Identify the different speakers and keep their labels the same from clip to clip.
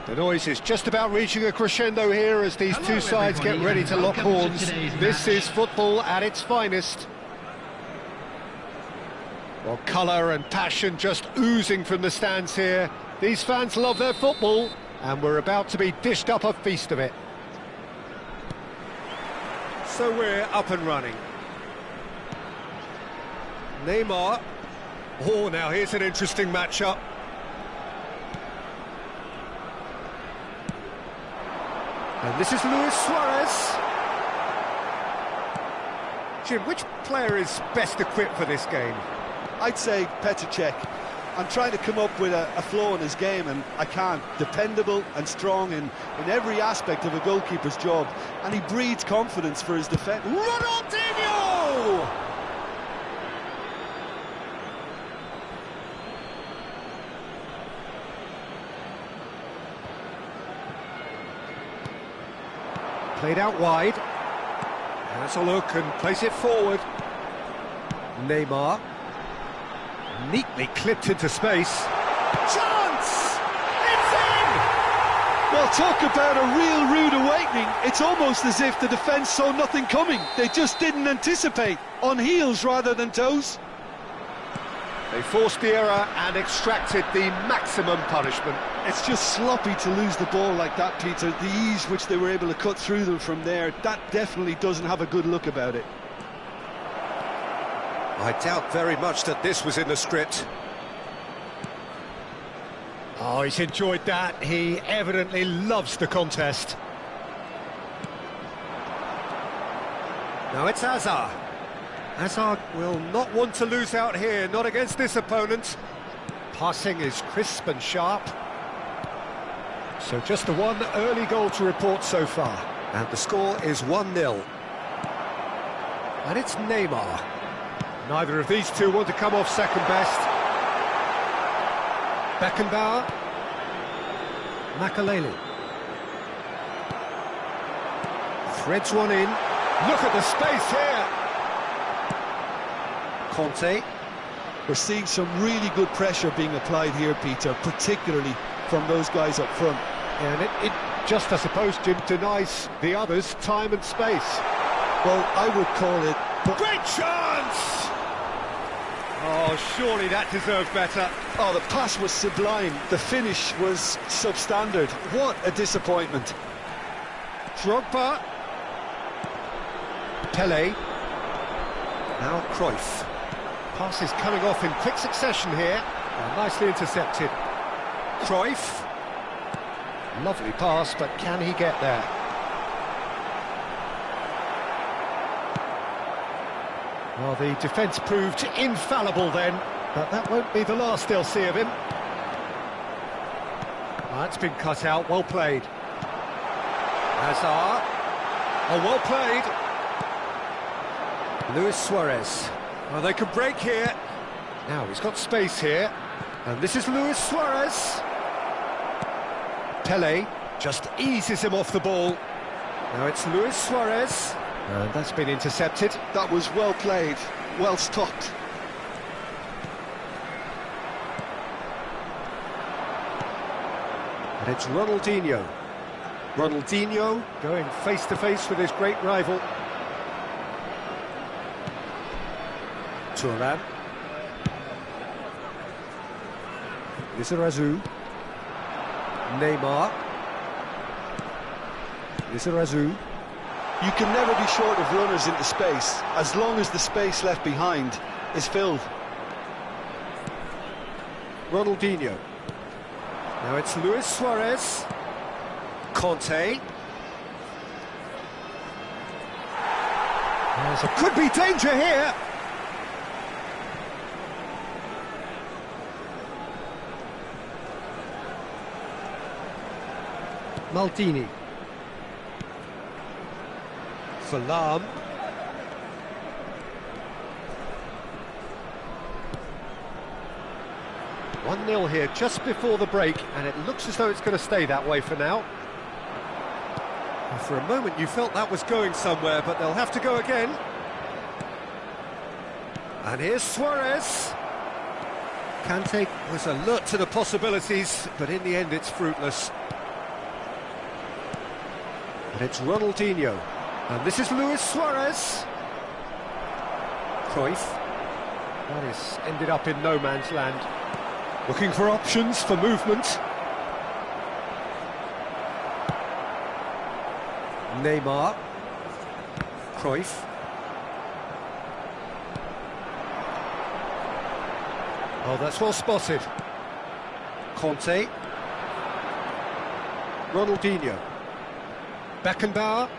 Speaker 1: The noise is just about reaching a crescendo here as these two sides get ready to lock horns. This is football at its finest. Well, colour and passion just oozing from the stands here. These fans love their football, and we're about to be dished up a feast of it. So we're up and running. Neymar. Oh, now here's an interesting matchup. And this is Luis Suarez. Jim, which player is best equipped for this game?
Speaker 2: I'd say Petr Cech. I'm trying to come up with a flaw in his game, and I can't. Dependable and strong in every aspect of a goalkeeper's job, and he breeds confidence for his defence. Ronaldinho!
Speaker 1: Played out wide. Has a look and plays it forward. Neymar. Neatly clipped into space. Chance! It's in!
Speaker 2: Well, talk about a real rude awakening. It's almost as if the defence saw nothing coming. They just didn't anticipate. On heels rather than toes.
Speaker 1: They forced the error and extracted the maximum punishment.
Speaker 2: It's just sloppy to lose the ball like that, Peter. The ease which they were able to cut through them from there, that definitely doesn't have a good look about it.
Speaker 1: I doubt very much that this was in the script. Oh, he's enjoyed that. He evidently loves the contest. Now it's Hazard. Hazard will not want to lose out here, not against this opponent. Passing is crisp and sharp. So just the one early goal to report so far. And the score is 1-0. And it's Neymar. Neither of these two want to come off second best. Beckenbauer. Makaleli. Threads one in. Look at the space here. Conte.
Speaker 2: We're seeing some really good pressure being applied here, Peter, particularly from those guys up front.
Speaker 1: And it just, I suppose, Jim, denies the others time and space.
Speaker 2: Well, I would call it...
Speaker 1: Great chance! Oh, surely that deserved better.
Speaker 2: Oh, the pass was sublime. The finish was substandard. What a disappointment.
Speaker 1: Drogba. Pele. Now Cruyff. Pass is coming off in quick succession here. Oh, nicely intercepted. Cruyff. Lovely pass, but can he get there? Well, the defence proved infallible then, but that won't be the last they'll see of him. That's been cut out, well played. Hazard. Oh, well played. Luis Suarez. Well, they could break here. Now, he's got space here. And this is Luis Suarez. Pele just eases him off the ball. Now it's Luis Suarez. And that's been intercepted.
Speaker 2: That was well played, well stopped.
Speaker 1: And it's Ronaldinho. Ronaldinho going face-to-face with his great rival. Thuram. Lizarazu. Neymar. Lizarazu.
Speaker 2: You can never be short of runners into space, as long as the space left behind is filled.
Speaker 1: Ronaldinho. Now it's Luis Suarez. Conte. There could be danger here. Maldini. Salam. 1-0 here just before the break, and it looks as though it's going to stay that way for now. And for a moment you felt that was going somewhere, but they'll have to go again. And here's Suarez. Kante was alert to the possibilities, but in the end it's fruitless. it's Ronaldinho. And this is Luis Suarez. Cruyff. That is ended up in no man's land. Looking for options for movement. Neymar. Cruyff. Oh, that's well spotted. Conte. Ronaldinho. Beckenbauer.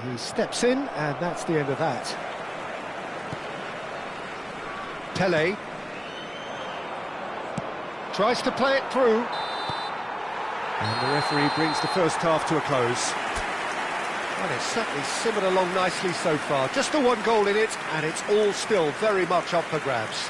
Speaker 1: He steps in, and that's the end of that. Pele. Tries to play it through. And the referee brings the first half to a close. Well, it's certainly simmered along nicely so far. Just the one goal in it, and it's all still very much up for grabs.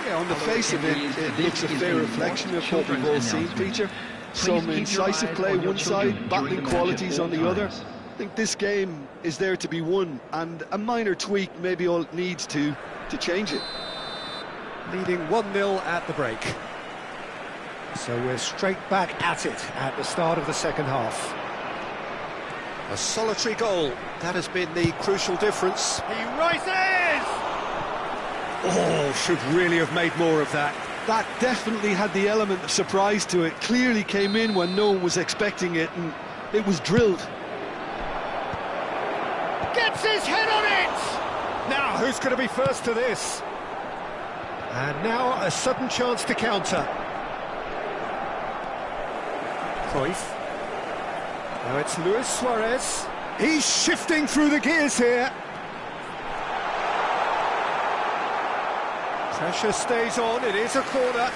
Speaker 2: Yeah, on the face of it, it looks a fair reflection of what we've all seen, Peter. Some incisive play one side, battling qualities on the other. I think this game is there to be won, and a minor tweak maybe all it needs to change it.
Speaker 1: Leading 1-0 at the break. So we're straight back at it at the start of the second half. A solitary goal, that has been the crucial difference. He rises! Oh, should really have made more of that.
Speaker 2: That definitely had the element of surprise to it. Clearly came in when no one was expecting it, and it was drilled.
Speaker 1: Gets his head on it! Now, who's going to be first to this? And now a sudden chance to counter. Cruyff. Now it's Luis Suarez. He's shifting through the gears here. Pressure stays on, it is a corner.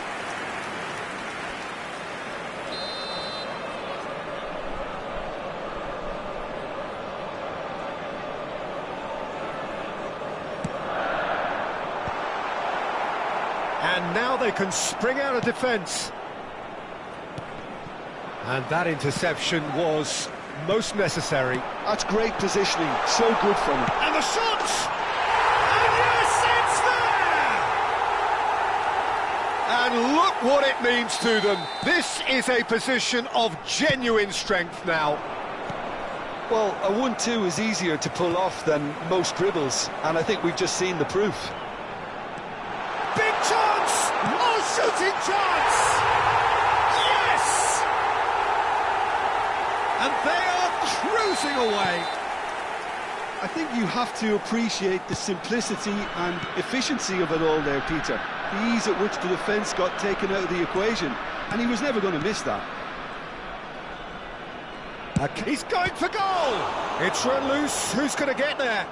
Speaker 1: And now they can spring out of defence. And that interception was most necessary.
Speaker 2: That's great positioning, so good from him.
Speaker 1: And the shot! And yes, it's there! And look what it means to them. This is a position of genuine strength now.
Speaker 2: Well, a 1-2 is easier to pull off than most dribbles, and I think we've just seen the proof.
Speaker 1: Big chance! Oh, shooting chance! Yes! And they are cruising away.
Speaker 2: I think you have to appreciate the simplicity and efficiency of it all there, Peter. The ease at which the defence got taken out of the equation, and he was never going to miss that.
Speaker 1: He's going for goal! It's run loose, who's going to get there?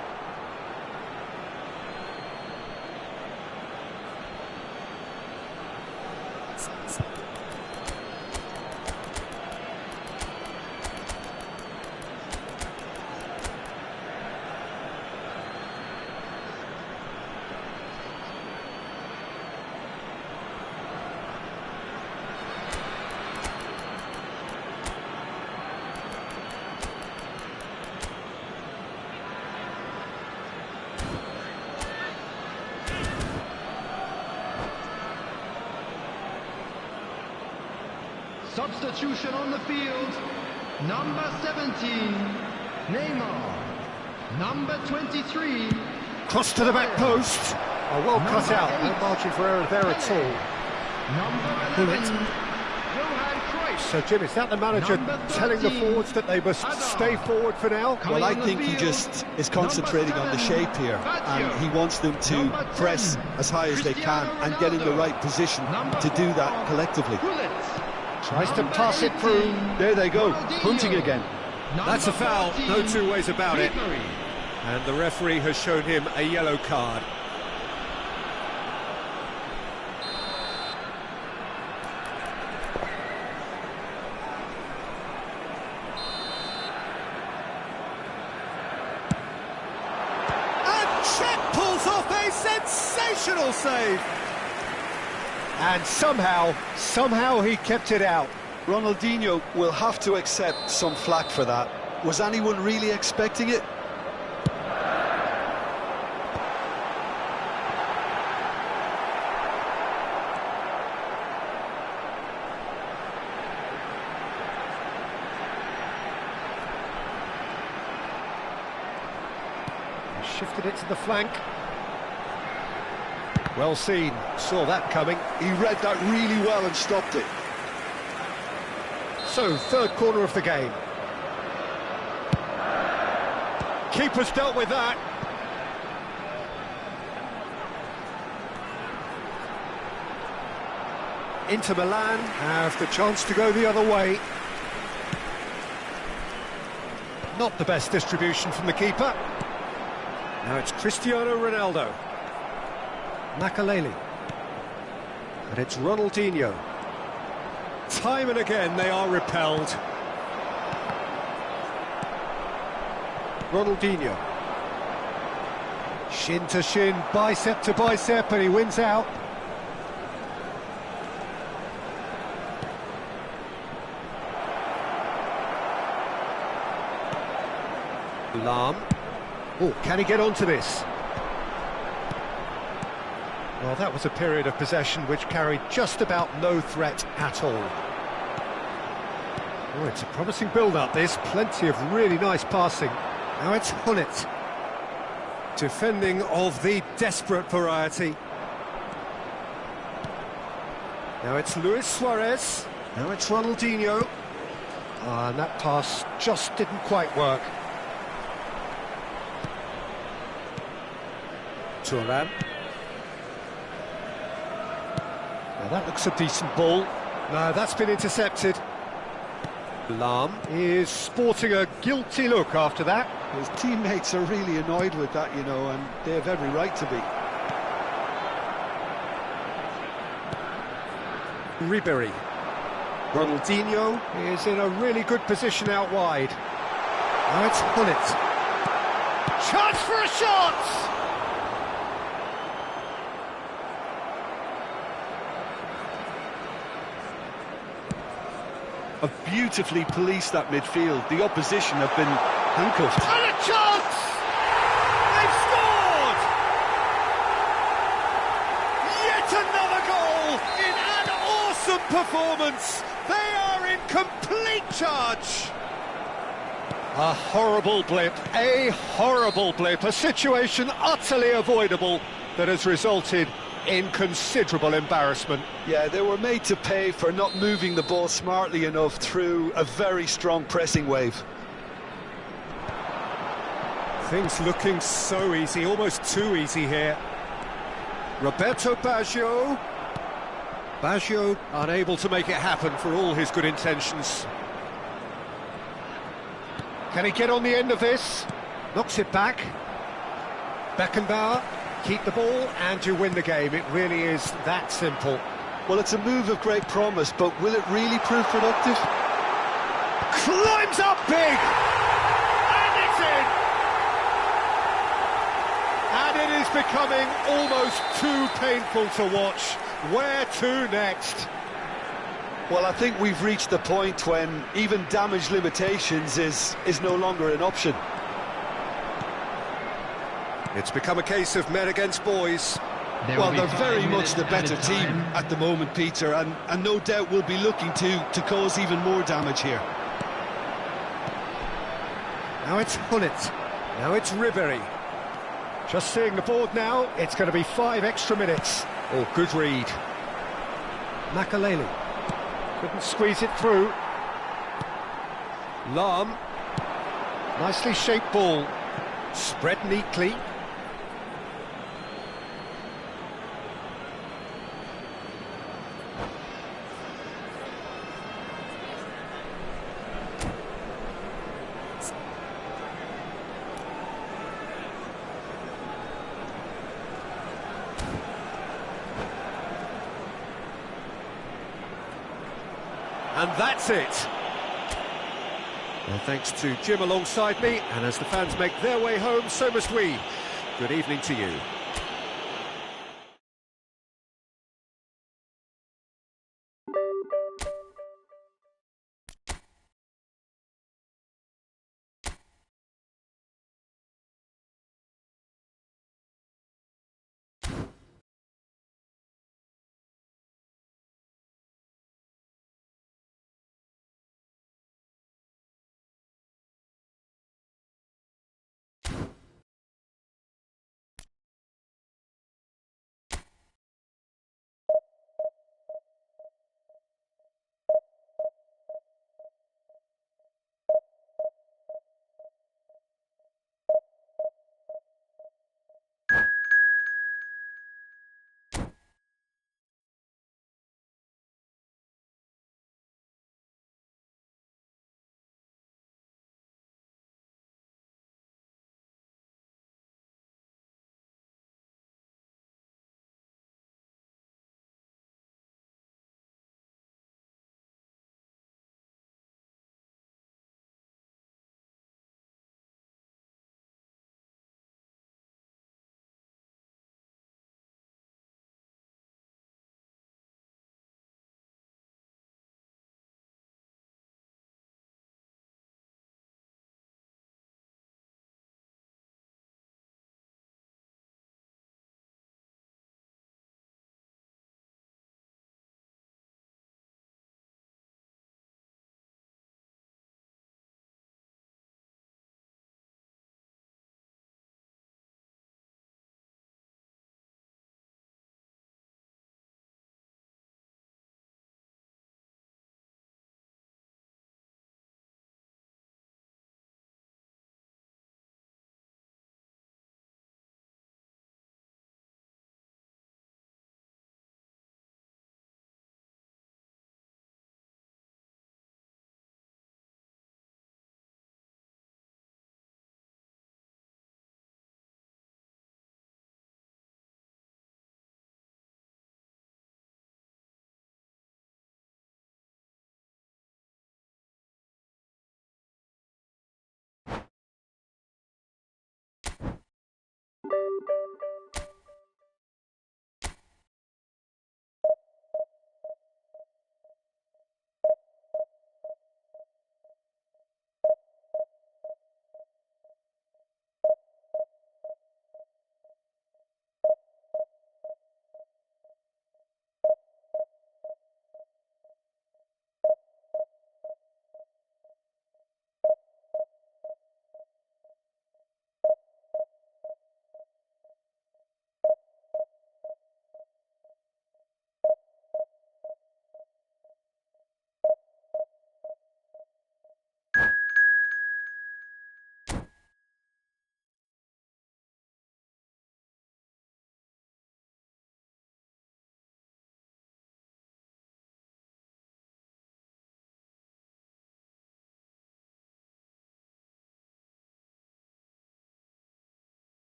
Speaker 3: Substitution on the field, number 17, Neymar, number 23.
Speaker 1: Cross to the back post. Oh, well cut out, no margin for error there at all.
Speaker 3: Number 11, Johan Cruyff.
Speaker 1: So, Jim, is that the manager telling the forwards that they must stay forward for now?
Speaker 2: Well, I think he just is concentrating on the shape here, and he wants them to press as high as they can and get in the right position to do that collectively.
Speaker 1: Tries to pass it through.
Speaker 2: There they go, hunting again.
Speaker 1: That's a foul, no two ways about it. And the referee has shown him a yellow card. And Chet pulls off a sensational save. And somehow he kept it out.
Speaker 2: Ronaldinho will have to accept some flack for that. Was anyone really expecting it?
Speaker 1: Shifted it to the flank. Well seen, saw that coming.
Speaker 2: He read that really well and stopped it.
Speaker 1: So, third corner of the game. Keeper's dealt with that. Inter Milan have the chance to go the other way. Not the best distribution from the keeper. Now it's Cristiano Ronaldo. Makaleli. And it's Ronaldinho. Time and again they are repelled. Ronaldinho. Shin to shin, bicep to bicep, and he wins out. Lam. Oh, can he get onto this? Well, that was a period of possession which carried just about no threat at all. Oh, it's a promising build-up, this. Plenty of really nice passing. Now it's Hullet. Defending of the desperate variety. Now it's Luis Suarez. Now it's Ronaldinho. And that pass just didn't quite work. Thuram. Now that looks a decent ball. No, that's been intercepted. Lam is sporting a guilty look after that.
Speaker 2: His teammates are really annoyed with that, you know, and they have every right to be.
Speaker 1: Ribery. Ronaldinho is in a really good position out wide. Now it's Hullet. Chance for a shot!
Speaker 2: Have beautifully policed that midfield. The opposition have been handcuffed.
Speaker 1: And a chance! They've scored! Yet another goal in an awesome performance. They are in complete charge. A horrible blip, a situation utterly avoidable that has resulted in considerable embarrassment.
Speaker 2: Yeah, they were made to pay for not moving the ball smartly enough through a very strong pressing wave.
Speaker 1: Things looking so easy, almost too easy here. Roberto Baggio. Baggio unable to make it happen for all his good intentions. Can he get on the end of this? Knocks it back. Beckenbauer. Keep the ball and you win the game. It really is that simple.
Speaker 2: Well, it's a move of great promise, but will it really prove productive?
Speaker 1: Climbs up big! And it's in! And it is becoming almost too painful to watch. Where to next?
Speaker 2: Well, I think we've reached the point when even damage limitations is no longer an option.
Speaker 1: It's become a case of men against boys.
Speaker 2: Well, they're very much the better team at the moment, Peter, and no doubt will be looking to cause even more damage here.
Speaker 1: Now it's Hullet. Now it's Ribery. Just seeing the board now, it's going to be 5 extra minutes. Oh, good read. Makaleli. Couldn't squeeze it through. Lam. Nicely shaped ball. Spread neatly. And that's it. Well, thanks to Jim alongside me, and as the fans make their way home, so must we. Good evening to you.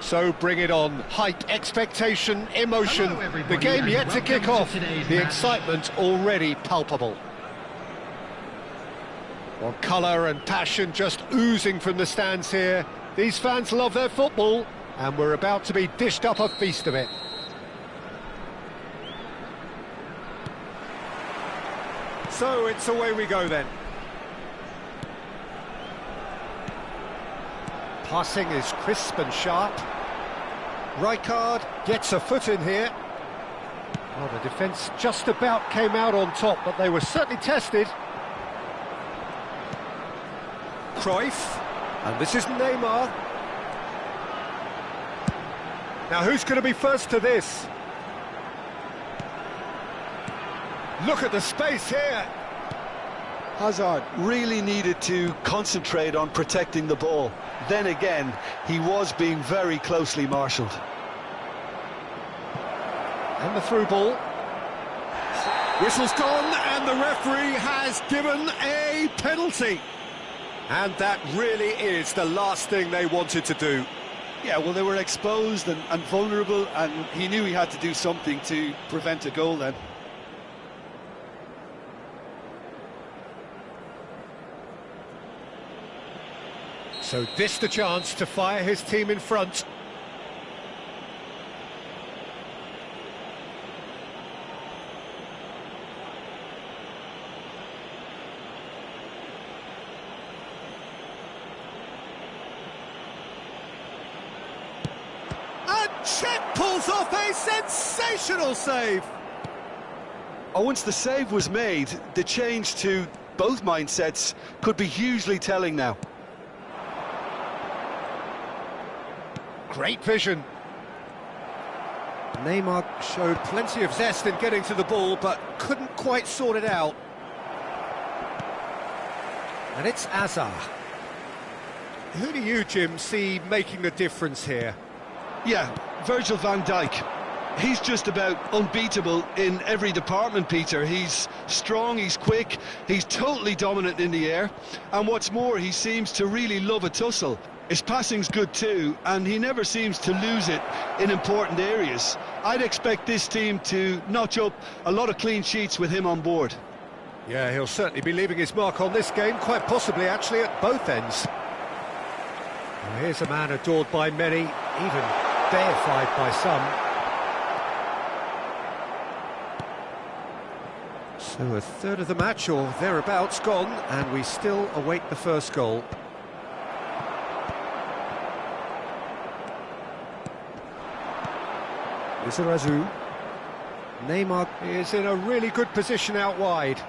Speaker 1: So bring it on. Hype, expectation, emotion.
Speaker 3: Hello, everybody,
Speaker 1: The game
Speaker 3: and
Speaker 1: yet to kick
Speaker 3: welcome to
Speaker 1: off.
Speaker 3: today's
Speaker 1: The
Speaker 3: match.
Speaker 1: excitement already palpable. Well, colour and passion just oozing from the stands here. These fans love their football, and we're about to be dished up a feast of it. So it's away we go then. Passing is crisp and sharp. Rijkaard gets a foot in here. Well, the defence just about came out on top, but they were certainly tested. Cruyff, and this is Neymar. Now who's going to be first to this? Look at the space here.
Speaker 2: Hazard really needed to concentrate on protecting the ball. Then again, he was being very closely marshalled.
Speaker 1: And the through ball. Whistle's gone, and the referee has given a penalty. And that really is the last thing they wanted to do.
Speaker 2: Yeah, well, they were exposed and vulnerable, and he knew he had to do something to prevent a goal then.
Speaker 1: So this the chance to fire his team in front. And Cech pulls off a sensational save.
Speaker 2: Oh, once the save was made, the change to both mindsets could be hugely telling now.
Speaker 1: Great vision. Neymar showed plenty of zest in getting to the ball, but couldn't quite sort it out. And it's Hazard. Who do you, Jim, see making the difference here?
Speaker 2: Yeah, Virgil van Dijk. He's just about unbeatable in every department, Peter. He's strong, he's quick, he's totally dominant in the air. And what's more, he seems to really love a tussle. His passing's good too, and he never seems to lose it in important areas. I'd expect this team to notch up a lot of clean sheets with him on board.
Speaker 1: Yeah, he'll certainly be leaving his mark on this game, quite possibly actually at both ends. Well, here's a man adored by many, even deified by some. So a third of the match, or thereabouts, gone, and we still await the first goal. Lizarazu. Neymar is in a really good position out wide.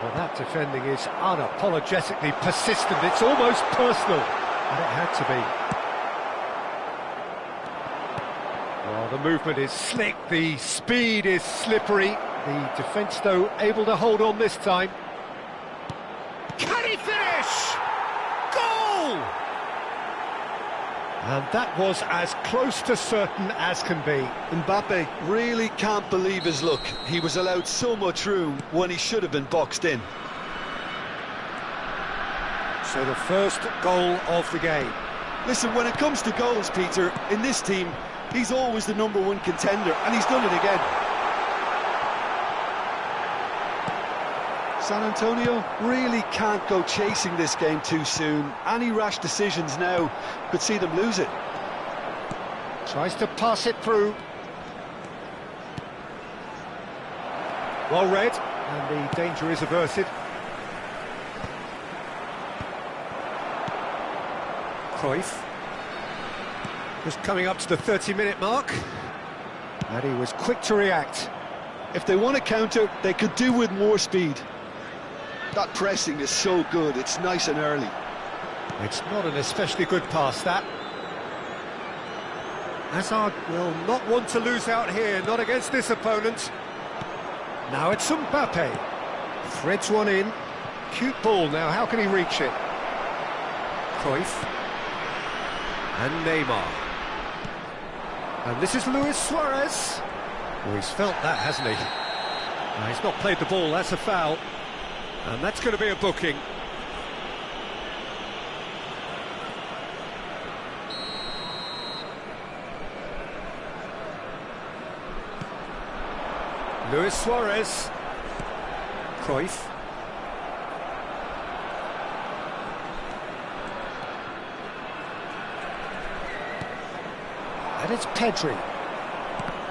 Speaker 1: Well, that defending is unapologetically persistent. It's almost personal, and it had to be. Well, the movement is slick, the speed is slippery. The defence, though, able to hold on this time. Can he finish? Goal! And that was as close to certain as can be.
Speaker 2: Mbappe really can't believe his luck. He was allowed so much room when he should have been boxed in.
Speaker 1: So the first goal of the game.
Speaker 2: Listen, when it comes to goals, Peter, in this team, he's always the #1 contender, and he's done it again. San Antonio really can't go chasing this game too soon. Any rash decisions now could see them lose it.
Speaker 1: Tries to pass it through. Well read, and the danger is averted. Cruyff. Just coming up to the 30-minute mark. And he was quick to react.
Speaker 2: If they want to counter, they could do with more speed. That pressing is so good, it's nice and early.
Speaker 1: It's not an especially good pass, that. Hazard will not want to lose out here, not against this opponent. Now it's Mbappe. Threads one in. Cute ball, now how can he reach it? Cruyff. And Neymar. And this is Luis Suarez. Oh, he's felt that, hasn't he? No, he's not played the ball, that's a foul. And that's going to be a booking. Luis Suarez. Cruyff. And it's Pedri.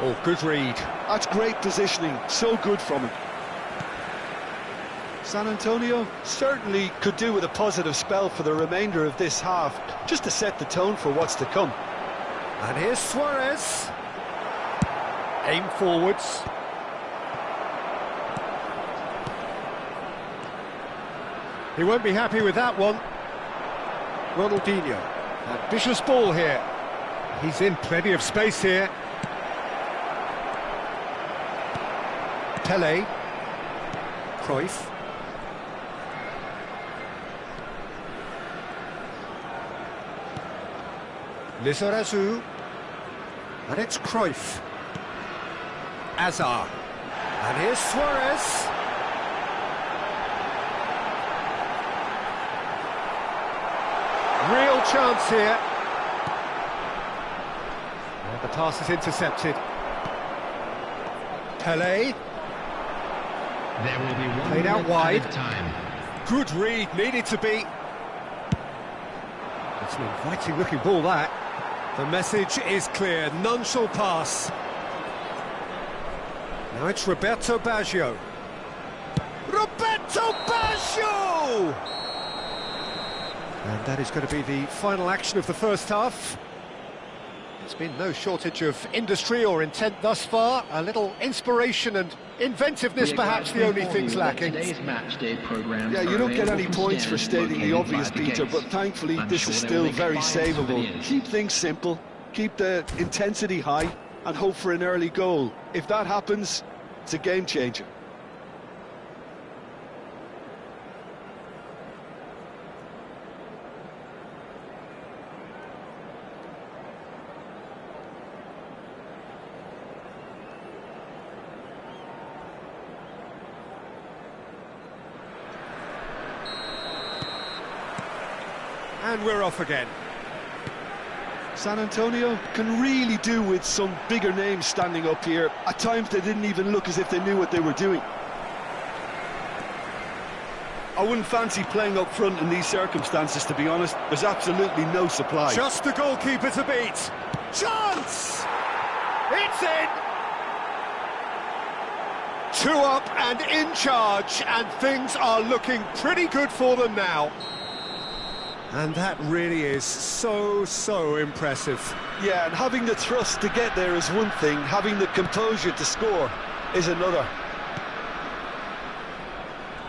Speaker 1: Oh, good read.
Speaker 2: That's great positioning, so good from him. San Antonio certainly could do with a positive spell for the remainder of this half, just to set the tone for what's to come.
Speaker 1: And here's Suarez. Aim forwards. He won't be happy with that one. Ronaldinho. Ambitious ball here. He's in plenty of space here. Pele. Cruyff. Lizarazu. And it's Cruyff. Azar. And here's Suarez. Real chance here. And the pass is intercepted. Pele.
Speaker 3: There will be one
Speaker 1: Played out
Speaker 3: minute
Speaker 1: wide.
Speaker 3: added time.
Speaker 1: Good read, needed to be. It's an inviting looking ball, that. The message is clear, none shall pass. Now it's Roberto Baggio. Roberto Baggio! And that is going to be the final action of the first half. There's been no shortage of industry or intent thus far. A little inspiration and inventiveness, perhaps the only things lacking.
Speaker 3: Today's match day program.
Speaker 2: Yeah, you don't get any points for stating the obvious, Peter, but thankfully this is still very savable. Keep things simple, keep the intensity high, and hope for an early goal. If that happens, it's a game changer.
Speaker 1: And we're off again.
Speaker 2: San Antonio can really do with some bigger names standing up here. At times they didn't even look as if they knew what they were doing. I wouldn't fancy playing up front in these circumstances, to be honest. There's absolutely no supply.
Speaker 1: Just the goalkeeper to beat. Chance! It's in! 2 up and in charge, and things are looking pretty good for them now. And that really is so impressive.
Speaker 2: Yeah, and having the thrust to get there is one thing, having the composure to score is another.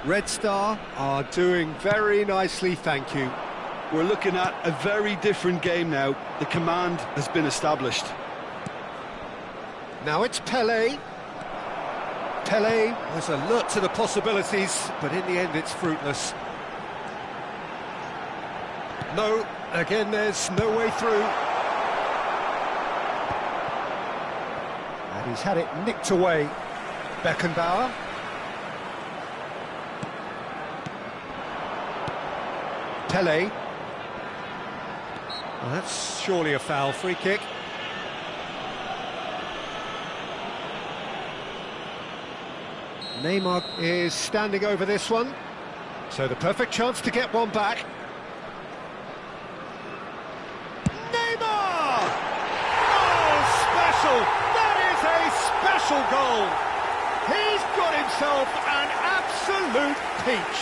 Speaker 1: Red Star are doing very nicely, thank you.
Speaker 2: We're looking at a very different game now. The command has been established.
Speaker 1: Now it's Pele. Pele was alert to the possibilities, but in the end it's fruitless. No, again there's no way through. And he's had it nicked away. Beckenbauer. Pele. Well, that's surely a foul. Free kick. Neymar is standing over this one. So the perfect chance to get one back. Neymar! Oh, special! That is a special goal! He's got himself an absolute peach.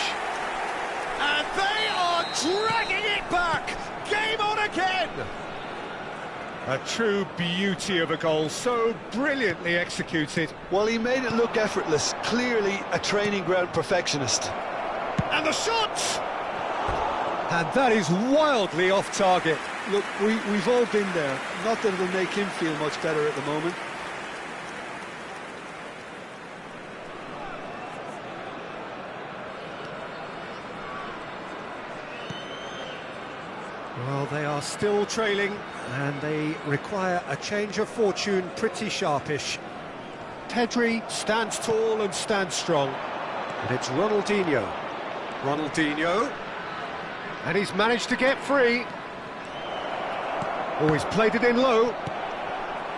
Speaker 1: And they are dragging it back! Game on again! A true beauty of a goal, so brilliantly executed.
Speaker 2: Well, he made it look effortless, clearly a training ground perfectionist.
Speaker 1: And the shot! And that is wildly off target.
Speaker 2: Look, we've all been there. Not that it'll make him feel much better at the moment.
Speaker 1: Well, they are still trailing, and they require a change of fortune pretty sharpish. Pedri stands tall and stands strong. And it's Ronaldinho. Ronaldinho. And he's managed to get free. Oh, he's played it in low.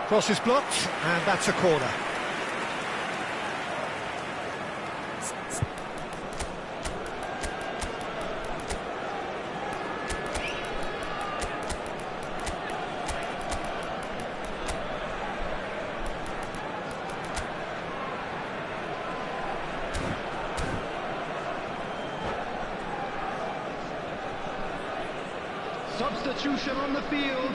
Speaker 1: Cross is blocked, and that's a corner.
Speaker 3: substitution on the field.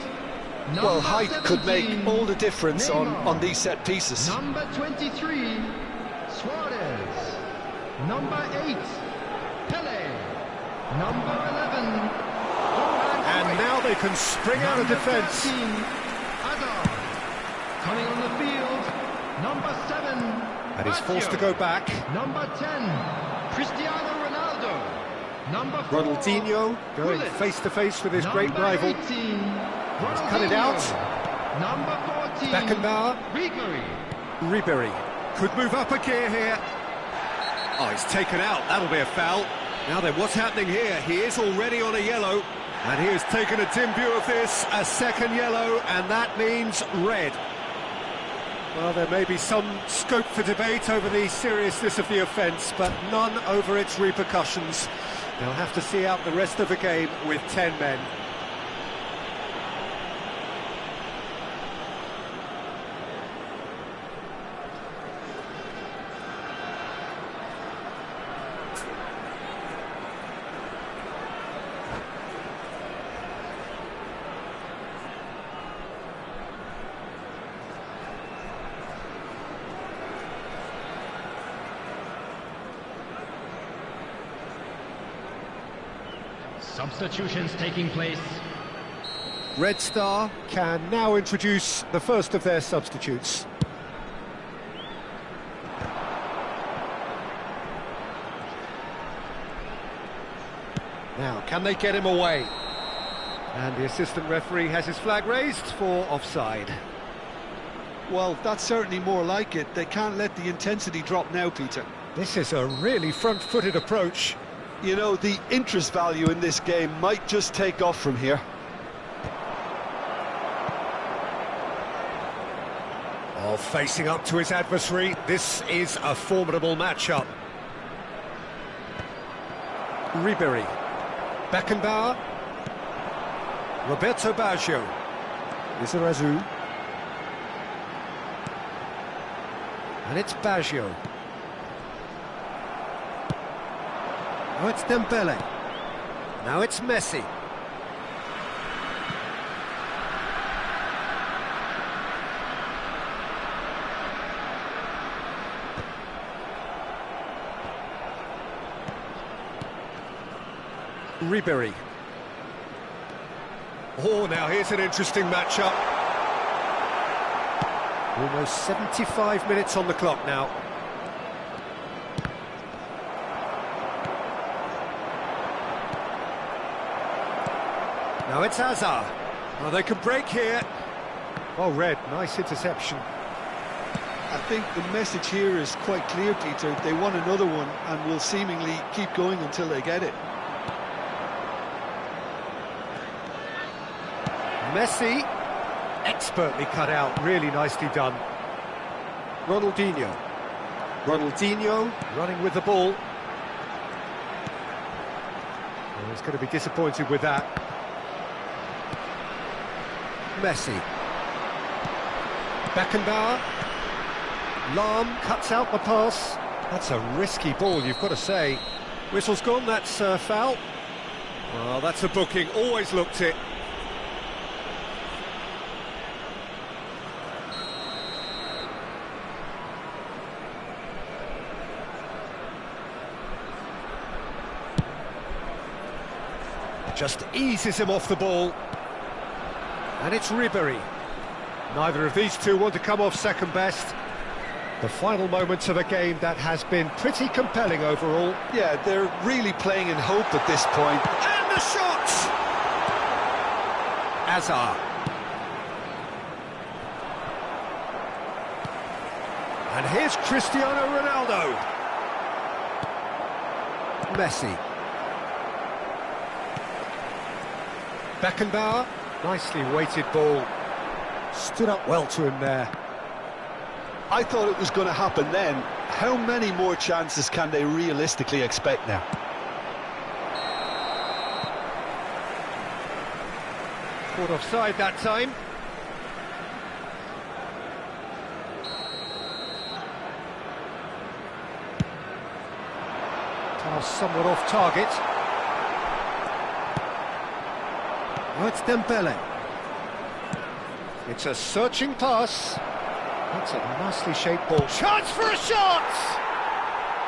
Speaker 2: Well,
Speaker 3: Number
Speaker 2: height could make
Speaker 3: 17,
Speaker 2: all the difference
Speaker 3: Neymar.
Speaker 2: on these set pieces.
Speaker 3: Number 23, Suarez. Number 8, Pele. Number 11,
Speaker 1: And now they can spring out of defence.
Speaker 3: 13, Hazard. Coming on the field, number 7,
Speaker 1: And he's forced to go back.
Speaker 3: Number 10, Cristiano Ronaldo. Number 4,
Speaker 1: Ronaldinho going
Speaker 3: Gullit.
Speaker 1: face-to-face with his great
Speaker 3: Number
Speaker 1: rival.
Speaker 3: 18,
Speaker 1: cut it out.
Speaker 3: Ronaldinho. Number 14,
Speaker 1: Beckenbauer.
Speaker 3: Ribery.
Speaker 1: Ribery could move up a gear here. Oh, he's taken out. That'll be a foul. Now then, what's happening here? He is already on a yellow, and he has taken a dim view of this, a second yellow, and that means red. Well, there may be some scope for debate over the seriousness of the offence, but none over its repercussions. They'll have to see out the rest of the game with 10 men.
Speaker 3: Substitutions taking place.
Speaker 1: Red Star can now introduce the first of their substitutes. Now, can they get him away? And the assistant referee has his flag raised for offside.
Speaker 2: Well, that's certainly more like it. They can't let the intensity drop now, Peter.
Speaker 1: This is a really front-footed approach.
Speaker 2: You know, the interest value in this game might just take off from here.
Speaker 1: Oh, facing up to his adversary, this is a formidable matchup. Ribery, Beckenbauer, Roberto Baggio, Lizarazu, and it's Baggio. Now it's Dembele. Now it's Messi. Ribery. Oh, now here's an interesting matchup. Almost 75 minutes on the clock now. Now it's Hazard. Well, they can break here. Oh, red, nice interception.
Speaker 2: I think the message here is quite clear, Peter. They want another one and will seemingly keep going until they get it.
Speaker 1: Messi, expertly cut out, really nicely done. Ronaldinho. Ronaldinho running with the ball. Oh, he's going to be disappointed with that. Messi. Beckenbauer. Lahm cuts out the pass. That's a risky ball, you've got to say. Whistle's gone, that's foul. Well, that's a booking, always looked it. Just eases him off the ball. And it's Ribery. Neither of these two want to come off second best. The final moments of a game that has been pretty compelling overall.
Speaker 2: Yeah, they're really playing in hope at this point.
Speaker 1: And the shot! Hazard. And here's Cristiano Ronaldo. Messi. Beckenbauer, nicely weighted ball. Stood up well to him there.
Speaker 2: I thought it was going to happen then. How many more chances can they realistically expect now?
Speaker 1: Caught offside that time. Pass somewhat off target. Oh, it's Dembele. It's a searching pass. That's a nicely shaped ball. Chance for a shot!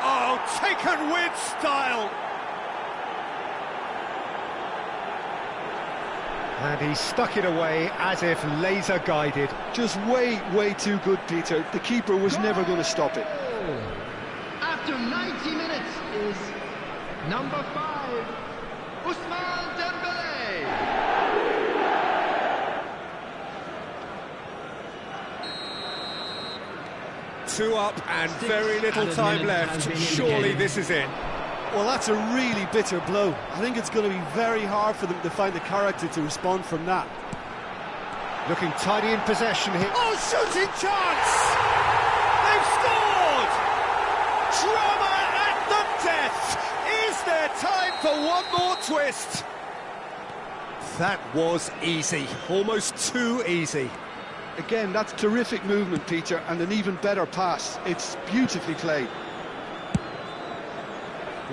Speaker 1: Oh, taken with style. And he stuck it away as if laser guided.
Speaker 2: Just way too good, Peter. The keeper was never going to stop it.
Speaker 3: After 90 minutes is number 5, Ousmane Dembele.
Speaker 1: Two up and very little time left. Surely this is it.
Speaker 2: Well, that's a really bitter blow. I think it's going to be very hard for them to find the character to respond from that.
Speaker 1: Looking tidy in possession here. Oh, shooting chance! They've scored! Drama at the death! Is there time for one more twist? That was easy, almost too easy.
Speaker 2: Again, that's terrific movement, Peter, and an even better pass. It's beautifully played.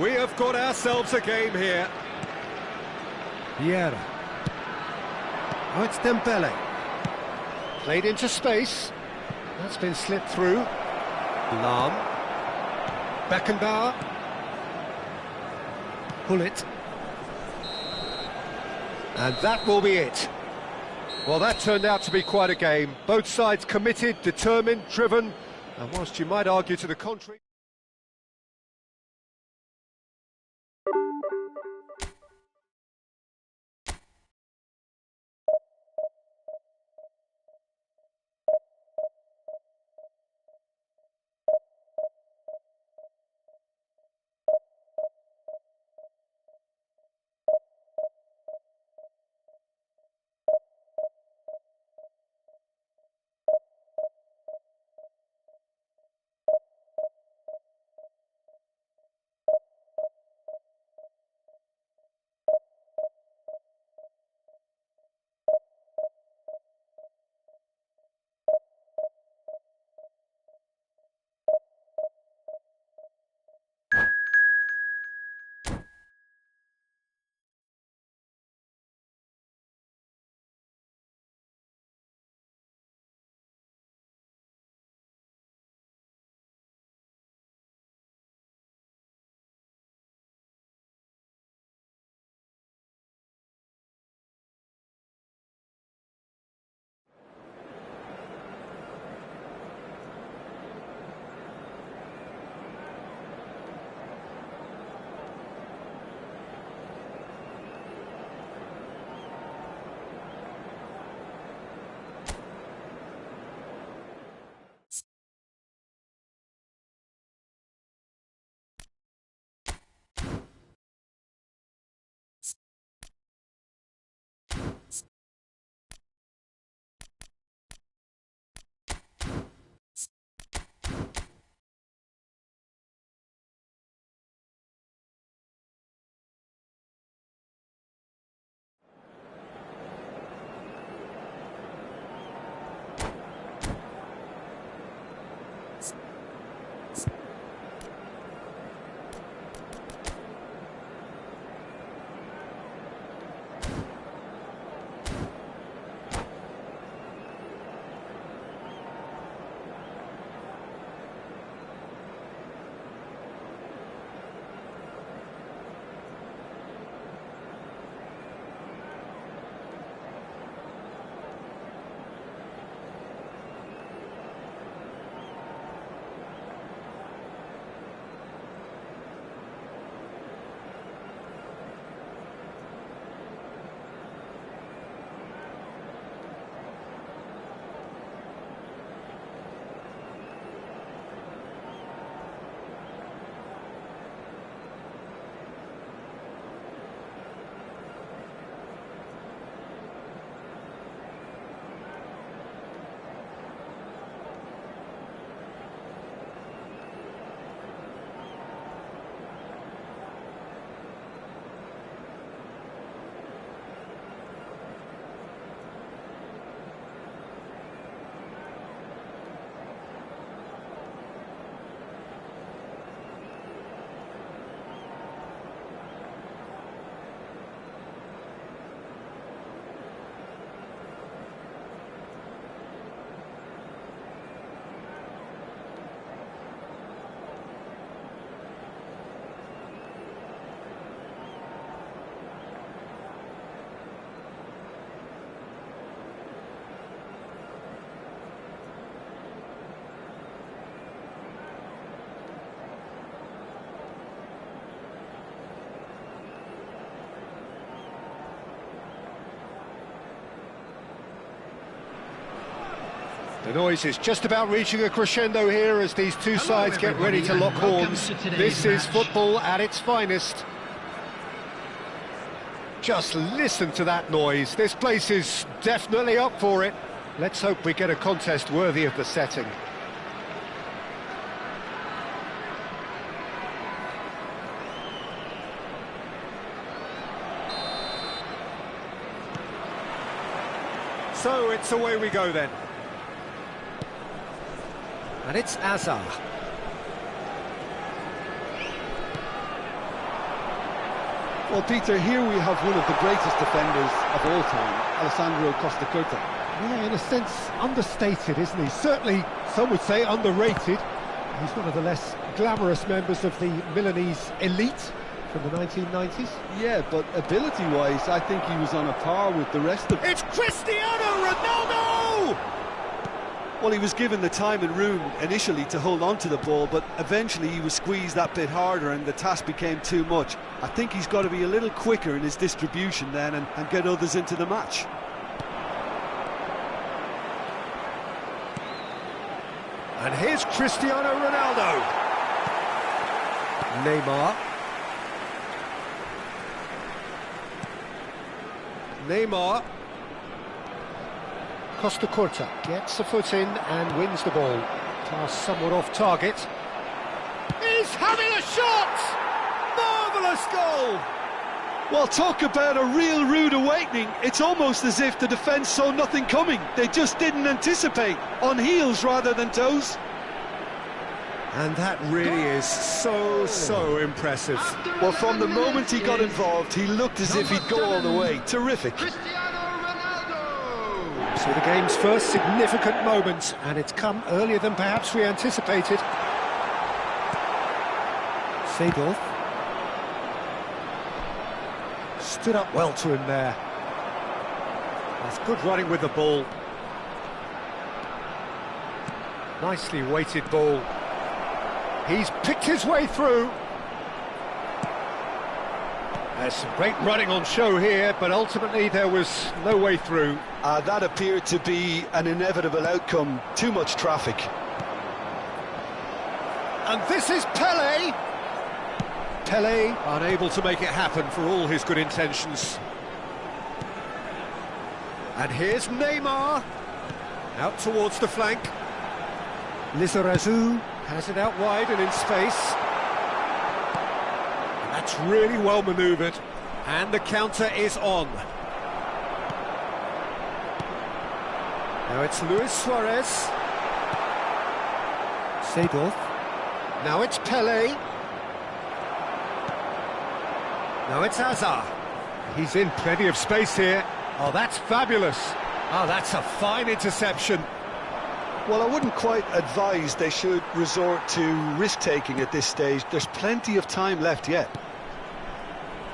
Speaker 1: We have got ourselves a game here. Vieira. Oh, it's Dembele. Played into space. That's been slipped through. Lahm. Beckenbauer. Gullit. And that will be it. Well, that turned out to be quite a game. Both sides committed, determined, driven, and whilst you might argue to the contrary... The noise is just about reaching a crescendo here as these two sides get ready to lock horns. This is football at its finest. Just listen to that noise. This place is definitely up for it. Let's hope we get a contest worthy of the setting. So it's away we go then. And it's Azar.
Speaker 2: Well, Peter, here we have one of the greatest defenders of all time, Alessandro Costa Curta.
Speaker 4: Yeah, in a sense, understated, isn't he? Certainly, some would say underrated. He's one of the less glamorous members of the Milanese elite from the 1990s.
Speaker 2: Yeah, but ability-wise, I think he was on a par with the rest of...
Speaker 1: It's Cristiano Ronaldo!
Speaker 2: Well, he was given the time and room initially to hold on to the ball, but eventually he was squeezed that bit harder and the task became too much. I think he's got to be a little quicker in his distribution then and get others into the match.
Speaker 1: And here's Cristiano Ronaldo. Neymar. Costa Curta gets a foot in and wins the ball. Pass somewhat off target. He's having a shot! Marvellous goal!
Speaker 2: Well, talk about a real rude awakening. It's almost as if the defence saw nothing coming. They just didn't anticipate. On heels rather than toes.
Speaker 1: And that really is so impressive.
Speaker 2: Well, from the moment he got involved, he looked as if he'd go all the way. Terrific.
Speaker 1: So the game's first significant moment, and it's come earlier than perhaps we anticipated.
Speaker 4: Seedorf.
Speaker 1: Stood up well to him there. That's good running with the ball. Nicely weighted ball. He's picked his way through. There's some great running on show here, but ultimately there was no way through.
Speaker 2: That appeared to be an inevitable outcome. Too much traffic.
Speaker 1: And this is Pelé. Pelé unable to make it happen for all his good intentions. And here's Neymar. Out towards the flank. Lizarazu has it out wide and in space. And that's really well manoeuvred. And the counter is on. Now it's Luis Suarez.
Speaker 4: Seedorf.
Speaker 1: Now it's Pelé. Now it's Azar. He's in plenty of space here. Oh, that's fabulous. Oh, that's a fine interception.
Speaker 2: Well, I wouldn't quite advise they should resort to risk-taking at this stage. There's plenty of time left yet.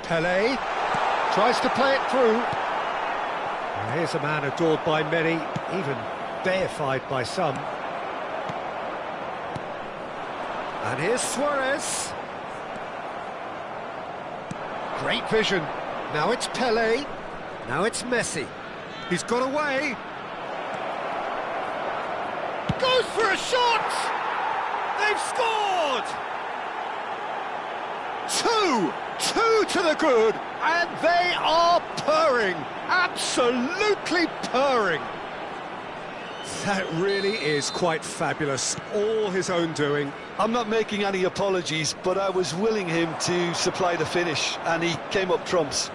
Speaker 1: Pelé tries to play it through. Well, here's a man adored by many, even deified by some. And here's Suarez. Great vision. Now it's Pelé. Now it's Messi. He's got away. Goes for a shot! They've scored! Two to the good, and they are purring. Absolutely purring. That really is quite fabulous. All his own doing.
Speaker 2: I'm not making any apologies, but I was willing him to supply the finish, and he came up trumps.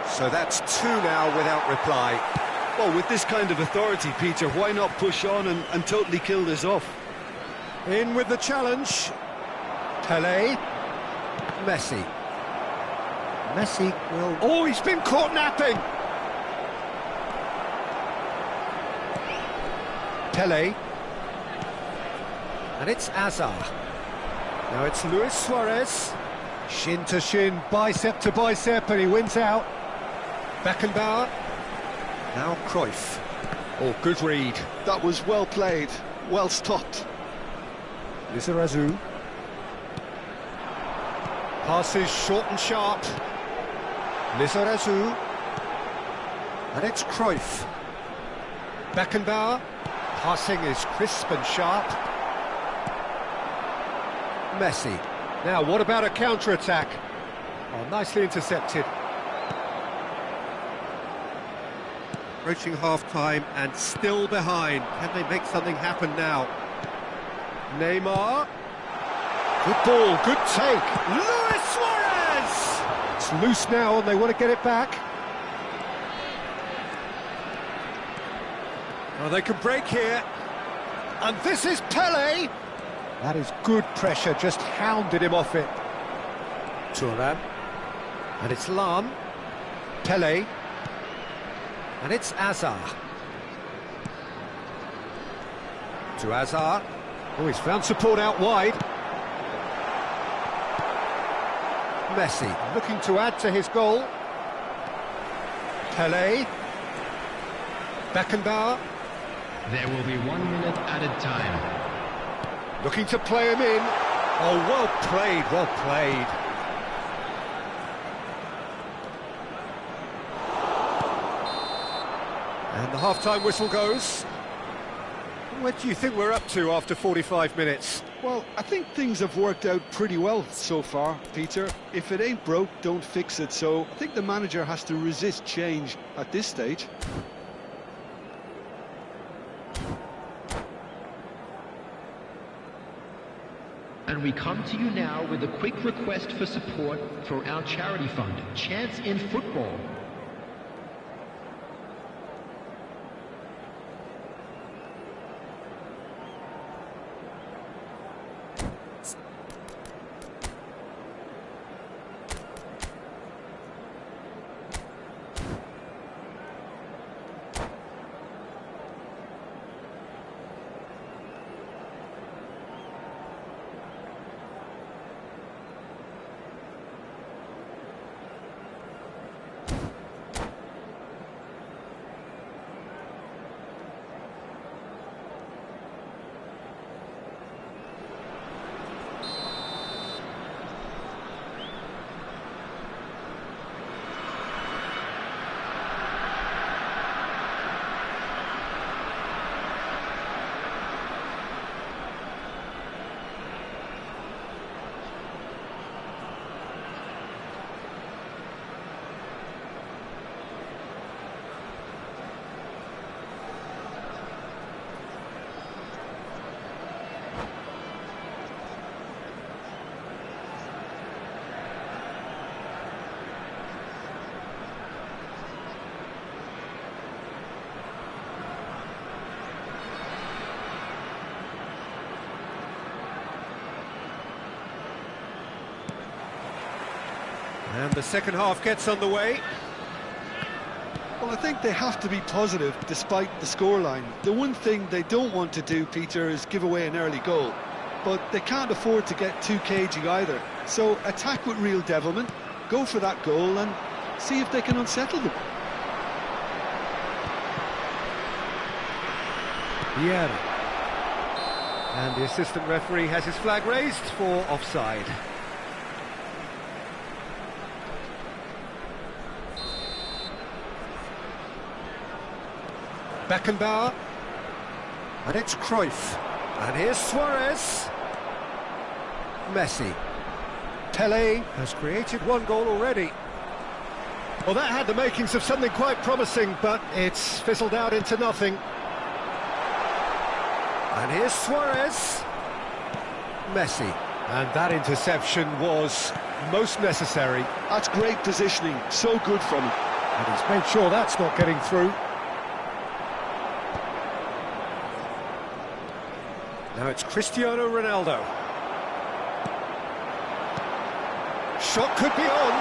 Speaker 1: So that's two now without reply.
Speaker 2: Well, with this kind of authority, Peter, why not push on and totally kill this off?
Speaker 1: In with the challenge. Pelé. Messi. Messi will... Oh, he's been caught napping! Pelé. And it's Azar. Now it's Luis Suarez. Shin to shin, bicep to bicep, and he wins out. Beckenbauer. Now Cruyff. Oh, good read.
Speaker 2: That was well played, well stopped.
Speaker 1: Lizarazu. Passes short and sharp. Lizarazu. And it's Cruyff. Beckenbauer. Passing is crisp and sharp. Messi. Now, what about a counter-attack? Oh, nicely intercepted. Approaching half-time and still behind. Can they make something happen now? Neymar. Good ball, good take. Luis Suarez! It's loose now and they want to get it back. Oh, they can break here. And this is Pele. That is good pressure, just hounded him off it. Thuram. And it's Lam. Pele. And it's Hazard. To Hazard. Oh, he's found support out wide. Messi looking to add to his goal. Pele. Beckenbauer.
Speaker 3: There will be 1 minute added time.
Speaker 1: Looking to play him in. Oh, well played, well played. And the half-time whistle goes. What do you think we're up to after 45 minutes?
Speaker 2: Well, I think things have worked out pretty well so far, Peter. If it ain't broke, don't fix it. So I think the manager has to resist change at this stage.
Speaker 3: And we come to you now with a quick request for support for our charity fund, Chance in Football.
Speaker 1: And the second half gets underway.
Speaker 2: Well, I think they have to be positive despite the scoreline. The one thing they don't want to do, Peter, is give away an early goal. But they can't afford to get too cagey either. So attack with real devilment, go for that goal and see if they can unsettle them.
Speaker 1: Yeah. And the assistant referee has his flag raised for offside. Beckenbauer, and it's Cruyff, and here's Suarez. Messi. Pele has created one goal already. Well, that had the makings of something quite promising, but it's fizzled out into nothing. And here's Suarez. Messi, and that interception was most necessary.
Speaker 2: That's great positioning, so good from him.
Speaker 1: And he's made sure that's not getting through. Now it's Cristiano Ronaldo. Shot could be on.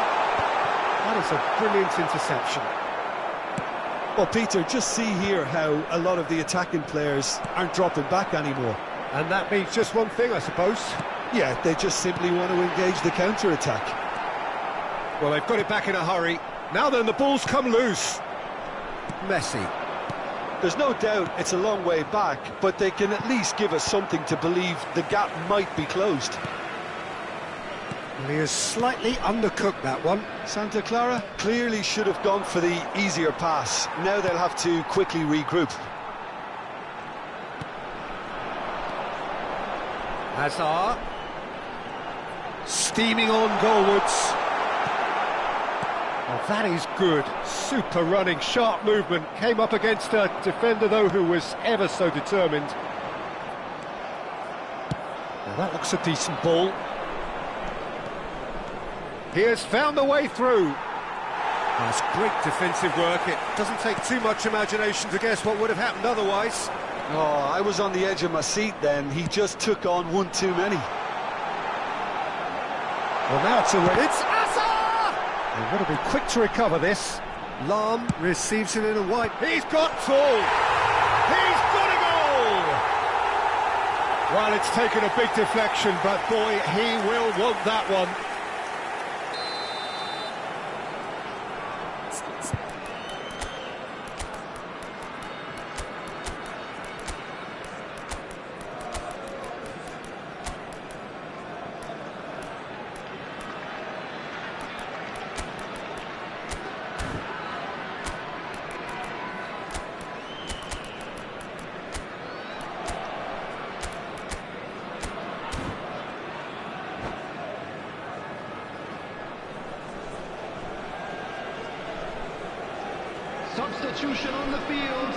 Speaker 1: That is a brilliant interception.
Speaker 2: Well, Peter, just see here how a lot of the attacking players aren't dropping back anymore.
Speaker 1: And that means just one thing, I suppose.
Speaker 2: Yeah, they just simply want to engage the counter-attack.
Speaker 1: Well, they've got it back in a hurry. Now then, the ball's come loose. Messi.
Speaker 2: There's no doubt it's a long way back, but they can at least give us something to believe the gap might be closed.
Speaker 1: Well, he has slightly undercooked that one.
Speaker 2: Santa Clara clearly should have gone for the easier pass. Now they'll have to quickly regroup.
Speaker 1: Hazard. Steaming on goalwards. Oh, that is good. Super running, sharp movement. Came up against a defender, though, who was ever so determined. Now that looks a decent ball. He has found the way through. That's great defensive work. It doesn't take too much imagination to guess what would have happened otherwise.
Speaker 2: Oh, I was on the edge of my seat then. He just took on one too many.
Speaker 1: Well, now it's a red. It's Hazard! They've got to be quick to recover this. Lahm receives it in a wide. He's got full! He's got a goal! Well, it's taken a big deflection, but boy, he will want that one.
Speaker 3: Substitution on the field.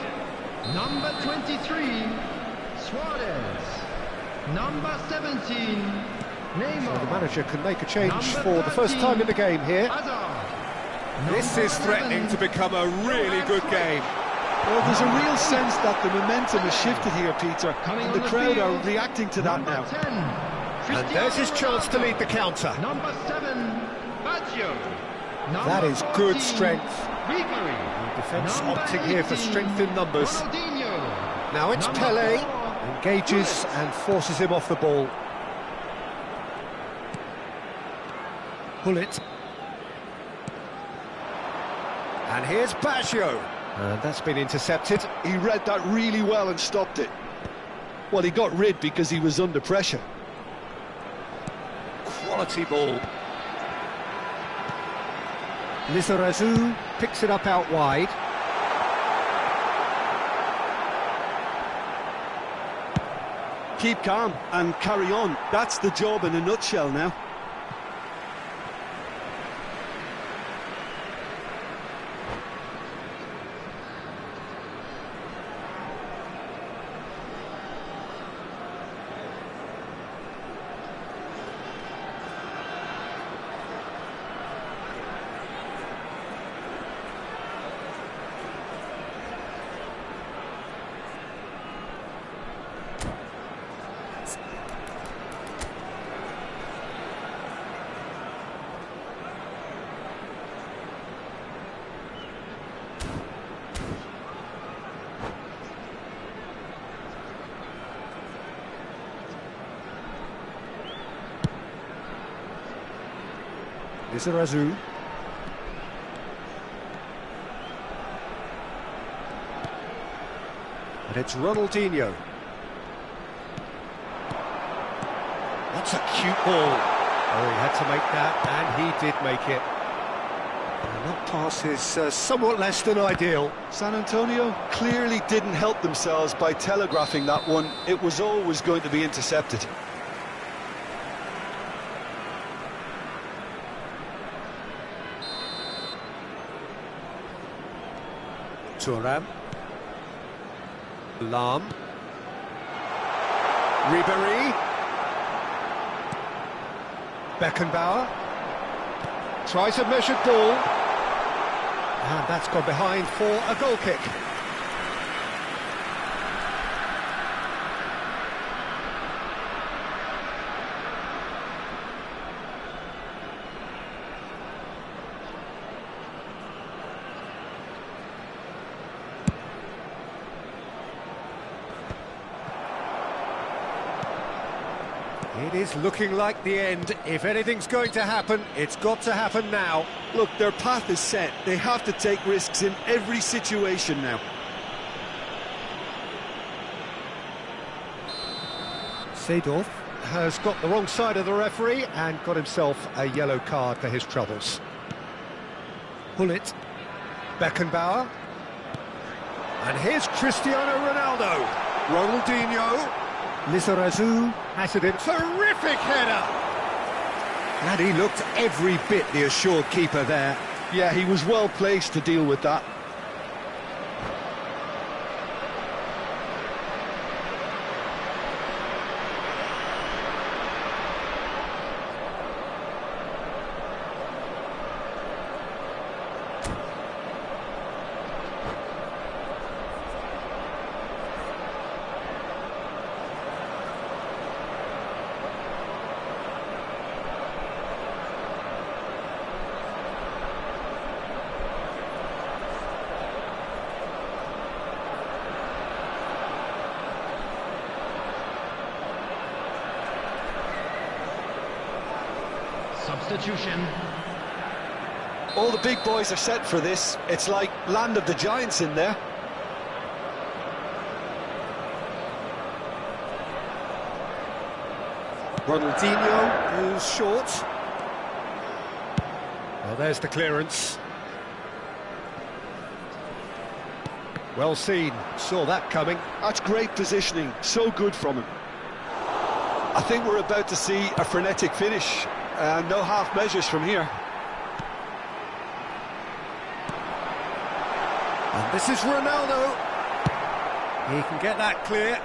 Speaker 3: Number 23, Suarez. Number 17, Neymar.
Speaker 1: So the manager can make a change
Speaker 3: Number
Speaker 1: for the first
Speaker 3: 13,
Speaker 1: time in the game here.
Speaker 3: Hazard.
Speaker 1: This
Speaker 3: Number
Speaker 1: is threatening
Speaker 3: 11,
Speaker 1: to become a really good game.
Speaker 2: Well, there's a real sense that the momentum has shifted here, Peter,
Speaker 3: Coming
Speaker 2: and
Speaker 3: on
Speaker 2: the
Speaker 3: the
Speaker 2: crowd
Speaker 3: field,
Speaker 2: are reacting to that
Speaker 3: Number
Speaker 2: now.
Speaker 3: 10,
Speaker 1: And there's his chance to lead the counter.
Speaker 3: Number 7, Baggio. Number
Speaker 1: That is good
Speaker 3: 14,
Speaker 1: strength.
Speaker 3: Ribery.
Speaker 1: Defence
Speaker 3: Number
Speaker 1: opting here for
Speaker 3: 18,
Speaker 1: strength in numbers.
Speaker 3: Ronaldinho.
Speaker 1: Now it's
Speaker 3: Number
Speaker 1: Pele,
Speaker 3: 4,
Speaker 1: engages and forces him off the ball. Hullet. And here's Baggio. And that's been intercepted.
Speaker 2: He read that really well and stopped it. Well, he got rid because he was under pressure.
Speaker 1: Quality ball. Lizarazu picks it up out wide.
Speaker 2: Keep calm and carry on. That's the job in a nutshell now.
Speaker 1: Lizarazu. And it's Ronaldinho. That's a cute ball. Oh, he had to make that, and he did make it. And that pass is somewhat less than ideal.
Speaker 2: San Antonio clearly didn't help themselves by telegraphing that one. It was always going to be intercepted.
Speaker 1: Thuram. Lahm. Ribery. Beckenbauer. Tries a measured ball. And that's gone behind for a goal kick. It is looking like the end. If anything's going to happen, it's got to happen now.
Speaker 2: Look, their path is set. They have to take risks in every situation now.
Speaker 1: Seedorf has got the wrong side of the referee and got himself a yellow card for his troubles. Hullet. Beckenbauer. And here's Cristiano Ronaldo. Ronaldinho. Lizarazu has it in. Terrific header! And he looked every bit the assured keeper there.
Speaker 2: Yeah, he was well placed to deal with that.
Speaker 3: Substitution.
Speaker 2: All the big boys are set for this. It's like land of the giants in there.
Speaker 1: Ronaldinho is short. Well, there's the clearance. Well seen, saw that coming.
Speaker 2: That's great positioning, so good from him. I think we're about to see a frenetic finish. No half measures from here.
Speaker 1: And this is Ronaldo. He can get that clear.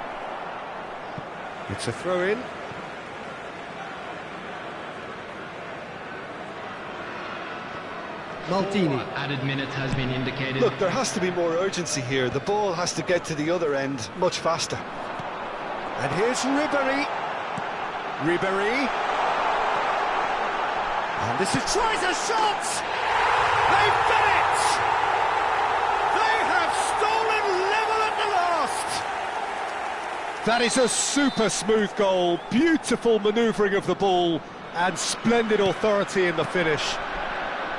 Speaker 1: It's a throw-in.
Speaker 4: Maldini.
Speaker 3: Added minutes has been indicated.
Speaker 2: Look, there has to be more urgency here. The ball has to get to the other end much faster.
Speaker 1: And here's Ribéry. Ribéry. And this is tries a shot! They've done it! They have stolen level at the last! That is a super smooth goal, beautiful manoeuvring of the ball, and splendid authority in the finish.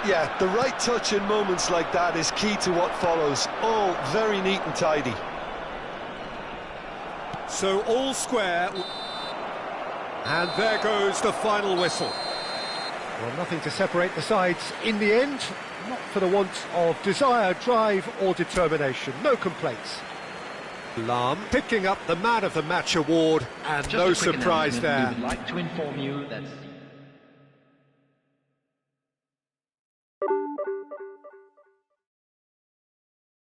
Speaker 2: Yeah, the right touch in moments like that is key to what follows. All very neat and tidy.
Speaker 1: So all square. And there goes the final whistle.
Speaker 4: Well, nothing to separate the sides in the end, not for the want of desire, drive or determination. No complaints.
Speaker 1: Lahm picking up the Man of the Match award, and
Speaker 3: Just
Speaker 1: no
Speaker 3: a quick
Speaker 1: surprise
Speaker 3: announcement.
Speaker 1: there.
Speaker 3: We would like to inform you that